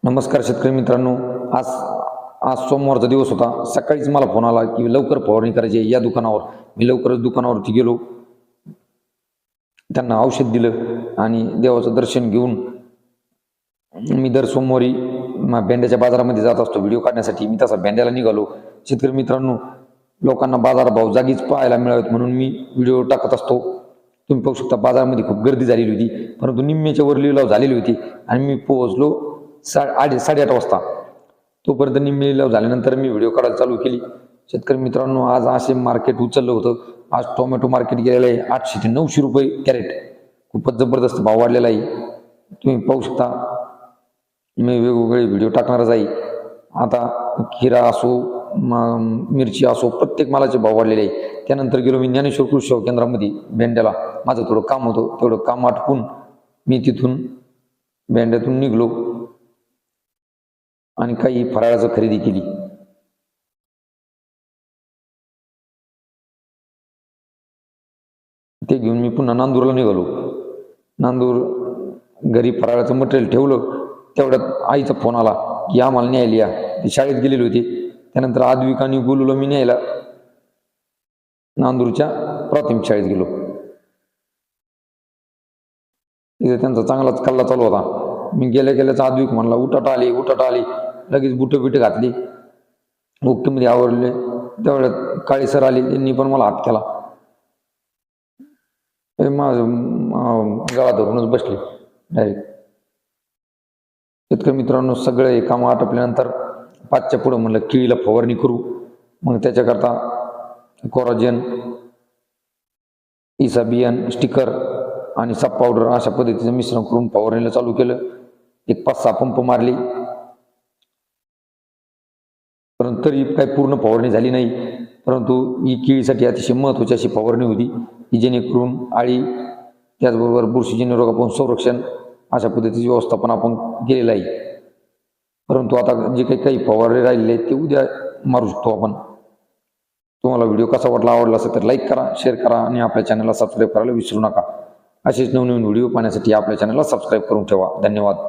नमस्कार शेतकरी मित्रांनो, आज आज सोमवारचा दिवस होता। सकाळीच मला फोन आला की लवकर फवारणी करायची आहे या दुकानावर। मी लवकरच दुकानावरती गेलो, त्यांना औषध दिलं आणि देवाचं दर्शन घेऊन मी दर सोमवारी भेंड्याच्या बाजारामध्ये जात असतो व्हिडिओ काढण्यासाठी। मी तसा भेंड्याला निघालो। शेतकरी मित्रांनो, लोकांना बाजारभाव जागीच पाहायला मिळावेत म्हणून मी व्हिडिओ टाकत असतो। तुम्ही पाहू शकता बाजारामध्ये खूप गर्दी झालेली होती, परंतु निम्म्याच्या वर लिलाव झालेली होती आणि मी पोहोचलो 8:30 वाजता। तोपर्यंत निम्मे लिलाव झाल्यानंतर मी व्हिडिओ काढायला चालू केली। शेतकरी मित्रांनो, आज असे मार्केट उचललं होतं। आज टोमॅटो मार्केट गेलेलं आहे 800 ते 900 रुपये कॅरेट। खूपच जबरदस्त भाव वाढलेला आहे, तुम्ही पाहू शकता। मी वेगवेगळे व्हिडिओ टाकणारच आहे। आता खिरा असो, मिरची असो, प्रत्येक मालाचे भाव वाढलेले आहे। त्यानंतर गेलो मी ज्ञानेश्वर कृषी सेवा केंद्रामध्ये भेंड्याला। माझं थोडं काम होतं, तेवढं काम आटपून मी तिथून भेंड्यातून निघलो आणि काही फराळाची खरेदी केली। ते घेऊन मी पुन्हा नांदूरला निघालो। नांदूर घरी फराळाचं मटेरियल ठेवलं, तेवढ्यात आईचा फोन आला की आम्हाला न्यायला या। ती शाळेत गेलेली होती। त्यानंतर आद्विक आणि गोलूला मी न्यायला नांदूरच्या प्राथमिक शाळेत गेलो। तिथे त्यांचा चांगलाच कल्ला चालू होता। मी गेल्या गेल्याच आद्विक म्हणला उठाट आली, लगेच बुटं बिटं घातली, ओकेमध्ये आवरले। तेवढ्यात काळी सर आली, त्यांनी पण मला हात केला। माझं गळा धरूनच बसले डायरेक्ट। शेतकरी मित्रांनो, सगळे कामं आटपल्यानंतर 5च्या पुढं म्हणलं केळीला फवारणी करू। मग त्याच्याकरता कोराजेन, इसा बियान, स्टिकर आणि साप पावडर अशा पद्धतीचं मिश्रण करून फवारणीला चालू केलं। एक 5-6 पंप मारली, परंतु तरी काही पूर्ण फवारणी झाली नाही। परंतु ही केळीसाठी अतिशय महत्त्वाची अशी फवारणी होती की जेणेकरून आळी, त्याचबरोबर बुरशीजन्य रोगापासून संरक्षण अशा पद्धतीची व्यवस्थापन आपण केलेलं आहे। परंतु आता जे काही फवारणी राहिलेले आहेत ते उद्या मारू शकतो आपण। तुम्हाला व्हिडिओ कसा वाटला, आवडला असेल तर लाईक करा, शेअर करा आणि आपल्या चॅनलला सबस्क्राईब करायला विसरू नका। असेच नवनवीन व्हिडिओ पाहण्यासाठी आपल्या चॅनलला सबस्क्राईब करून ठेवा। धन्यवाद।